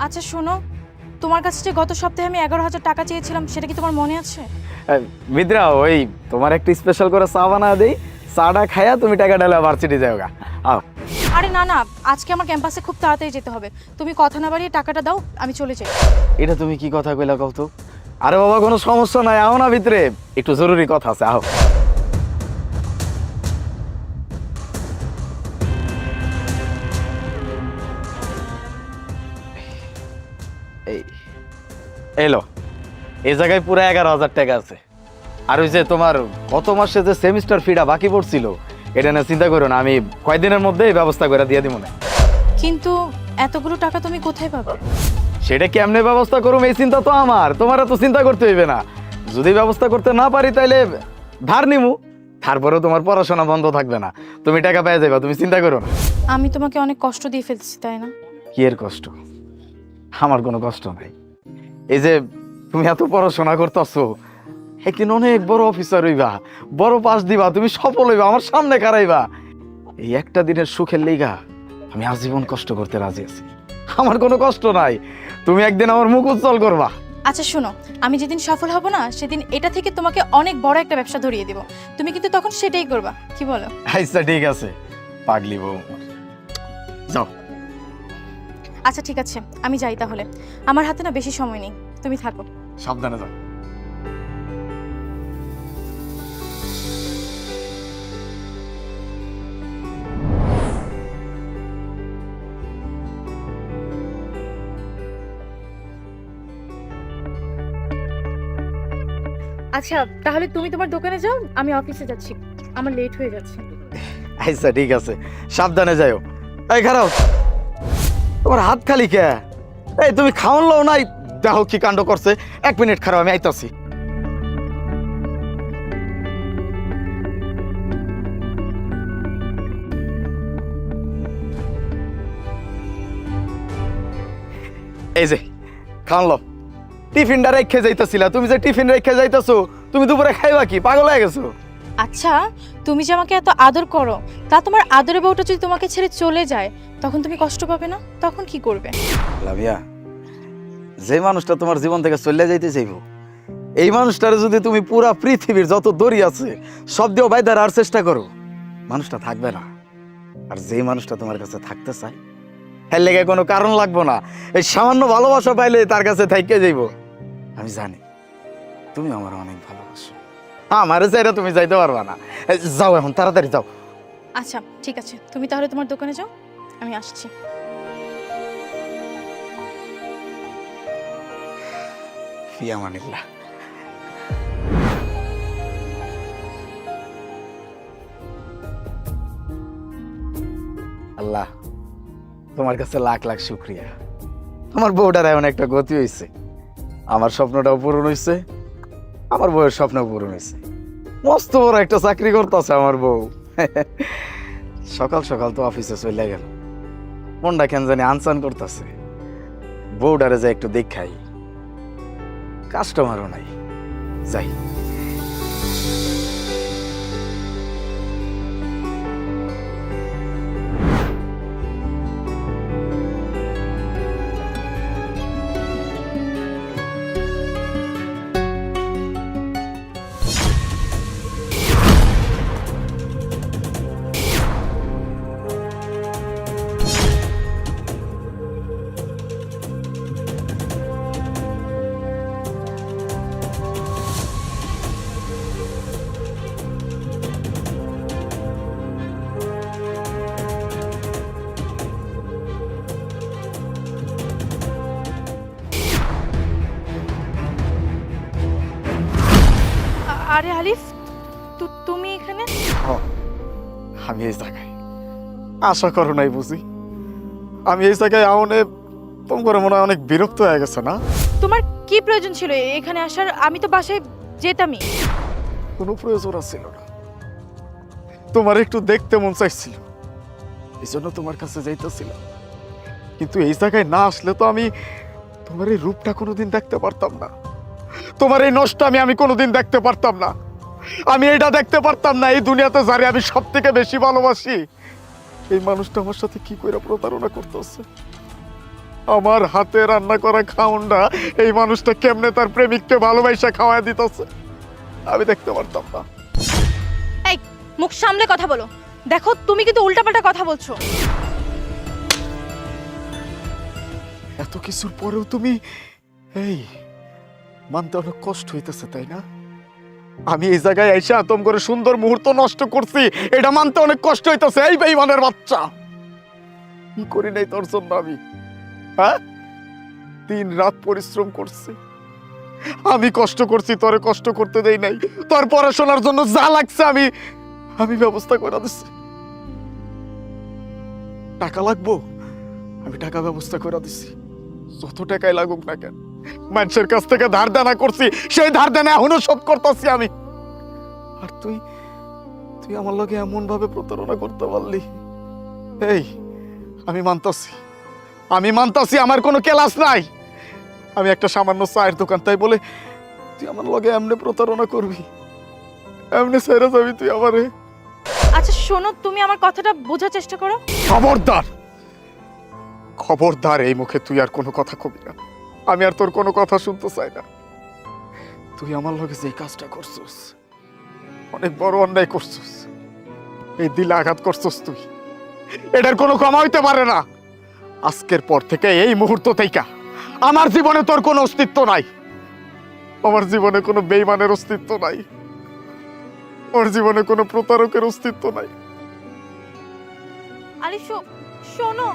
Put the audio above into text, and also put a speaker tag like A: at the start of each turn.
A: আচ্ছা শোনো, তোমার কাছে যে গত সপ্তাহে আমি 11,000 টাকা চেয়েছিলাম সেটা কি তোমার মনে আছে?
B: মিত্রা, ওই তোমার একটা স্পেশাল করে চা বানা দেই, চাটা খাইয়া তুমি টাকা ডালা ভার্সিটি যাও গা। আও।
A: আরে না না, আজকে আমার ক্যাম্পাসে খুব তাড়াতাড়ি যেতে হবে। তুমি কথা না বাড়িয়ে টাকাটা দাও, আমি চলে যাই।
B: এটা তুমি কি কথা কইলা কও তো? আরে বাবা, কোনো সমস্যা নাই, আও না ভিতরে, একটু জরুরি কথা আছে, আও। এই এলো, এই জায়গায় পুরো 11,000 টাকা আছে। আর ওই যে তোমার গত মাসে যে সেমিস্টার ফিটা বাকি পড়ছিল, এটা না চিন্তা করো না, আমি কয়েকদিনের মধ্যেই ব্যবস্থা করে দিয়ে দিব না।
A: কিন্তু এতগুলো টাকা তুমি কোথায় পাবে?
B: সেটা কেমনে ব্যবস্থা করুম এই চিন্তা তো আমার, তোমার তো চিন্তা করতে হইবে না। যদি ব্যবস্থা করতে না পারি তাইলে ধার নিমু, তারপরেও তোমার পড়াশোনা বন্ধ থাকবে না, তুমি টাকা পেয়ে যাবে, তুমি চিন্তা করো না।
A: আমি তোমাকে অনেক কষ্ট দিয়ে ফেলছি, তাই না?
B: কি এর কষ্ট? আমার কোনো কষ্ট নাই। এই যে তুমি এত পড়াশোনা করতেছো, একদিন অনেক বড় অফিসার হইবা, বড় পাস দিবা, তুমি সফল হইবা, আমার সামনে খারাইবা। এই একটা দিনের সুখের লিগা আমি আজীবন কষ্ট করতে রাজি আছি, আমার কোনো কষ্ট নাই। তুমি একদিন আমার মুখ উজ্জ্বল করবা।
A: আচ্ছা শোনো, আমি যেদিন সফল হব না সেদিন এটা থেকে তোমাকে অনেক বড় একটা ব্যবসা ধরিয়ে দেব, তুমি কিন্তু তখন সেটাই করবা, কি বলো?
B: আচ্ছা ঠিক আছে, পাগলি বউ আমার। যাও।
A: আচ্ছা ঠিক আছে, আমি যাই তাহলে, আমার হাতে না বেশি সময় নেই, তুমি থাকো।
B: সাবধানে যাও।
A: আচ্ছা তাহলে তুমি তোমার দোকানে যাও, আমি অফিসে যাচ্ছি, আমার লেট হয়ে যাচ্ছে।
B: আচ্ছা ঠিক আছে, সাবধানে যাও। এই খারাপ, তোমার হাত খালি কে? এই তুমি খাওয়ান লও নাই, দেখো কি কাণ্ড করছে। 1 মিনিট খারাপ, আমি আইতাছি। এই যে খাওয়ান লও। টিফিনটা রেখে যাইতাছিলা, তুমি যে টিফিন রেখে যাইতাছো, তুমি দুপুরে খাইবা কি? পাগল হয়ে গেছো?
A: আচ্ছা, তুমি যে আমাকে এত আদর করো, তা তোমার আদরের বউটা যদি তোমাকে ছেড়ে চলে যায় তখন তুমি কষ্ট পাবে না? তখন কি করবে?
B: লাভিয়া, যে মানুষটা তোমার জীবন থেকে চলে যাইতে চাইবো, এই মানুষটার যদি তুমি পুরা পৃথিবীর যত দড়ি আছে সব দিয়েও বাইদার আর চেষ্টা করো, মানুষটা থাকবে না। আর যেই মানুষটা তোমার কাছে থাকতে চায়, এর লেগে কোনো কারণ লাগবো না, এই সামান্য ভালোবাসা পাইলে তার কাছে থাইকে যাইব। আমি জানি তুমি আমার অনেক ভালোবাসো, আমার চাইরা তুমি যাইতে পারবা না। যাও এখন, তাড়াতাড়ি যাও।
A: আচ্ছা ঠিক আছে, তুমি তাহলে তোমার দোকানে যাও, আমি আসছি।
B: ফি আমানিল্লাহ। আল্লাহ, তোমার কাছে লাখ লাখ শুক্রিয়া। আমার বউটার এমন একটা গতি হয়েছে, আমার স্বপ্নটাও পূরণ হয়েছে, আমার বউয়ের স্বপ্নও পূরণ হয়েছে। মস্ত বড় একটা চাকরি করতেছে আমার বউ। সকাল সকাল তো অফিসে চলে গেল, মনটা কেন জানি আনসান করতেছে। বউটারে যাই একটু দেখাই, কাস্টমারও নাই, যাই।
A: আরে আলিফ, তুমি এখানে?
B: আমি এই জায়গায় আশা করো নাই বুঝি, আমি এই জায়গায় আউনে তোমার মনে হয় অনেক বিরক্ত হয়ে গেছে না?
A: তোমার কি প্রয়োজন ছিল এখানে আসার? আমি তো বাসায় যেতামই।
B: কোনো প্রয়োজন ছিল না, তোমার একটু দেখতে মন চাইছিল, এই জন্য তোমার কাছে যাইতেছিলাম। কিন্তু এই জায়গায় না আসলে তো আমি তোমার এই রূপটা কোনোদিন দেখতে পারতাম না, তোমার এই নষ্ট আমি কোনোদিন দেখতে পারতাম না। আমি এটা দেখতে পারতাম না, এই দুনিয়াতে যারে আমি সব থেকে বেশি ভালোবাসি, এই মানুষটা আমার সাথে কি করে প্রতারণা করতেছে।
C: আমার হাতে রান্না করা খাউন্ডা এই মানুষটা কেমনে তার প্রেমিককে ভালোবাসা খাওয়ায় দিতেছে আমি দেখতে পারতাম না।
A: এই মুখ সামলে কথা বলো। দেখো তুমি কিন্তু উল্টাপাল্টা কথা বলছো।
C: এত কিছুর পরেও তুমি এই মানতে অনেক কষ্ট হইতেছে তাই না? আমি এই জায়গায় এসে আতম করে সুন্দর মুহূর্ত নষ্ট করছি, এটা মানতে অনেক কষ্ট হইতেছে। এই বেঈমানের বাচ্চা, কি করি নাই তোর জন্য আমি? হ্যাঁ, দিন রাত পরিশ্রম করছি, আমি কষ্ট করছি, তোরে কষ্ট করতে দেই নাই। তোর পড়াশোনার জন্য যা লাগছে আমি ব্যবস্থা করে দিচ্ছি। টাকা লাগবো, আমি টাকা ব্যবস্থা করে দিচ্ছি। যত টাকাই লাগুক না কেন, মানুষের কাছ থেকে ধার দেনা করছি, সেই ধার দেনা এখনো শোধ করতেছি আমি। আর তুই তুই আমার লগে এমন ভাবে প্রতারণা করতে পারলি। এই আমি মানতাছি আমার কোনো কেলাস নাই। আমি একটা সামান্য চায়ের দোকান, তাই বলে তুই আমার লগে এমনি প্রতারণা করবি, এমনি ছেড়ে যাবি তুই আমারে?
A: আচ্ছা শোনো, তুমি আমার কথাটা বোঝার চেষ্টা করো।
C: খবরদার, খবরদার, এই মুখে তুই আর কোনো কথা কবি না। আমি আর তোর কোনো কথা শুনতে চাই না। তুই আমার লগে যে কাজটা করছিস, অনেক বড় অন্যায় করছিস। এই দিলে আঘাত করছিস তুই, এটার কোনো ক্ষমা হইতে পারে না। আজকের পর থেকে, এই মুহূর্ত থেকে আমার জীবনে তোর কোনো অস্তিত্ব নাই। আমার জীবনে কোনো বেঈমানের অস্তিত্ব নাই, ওর জীবনে কোনো প্রতারকের অস্তিত্ব নাই।
A: আরে শোনো।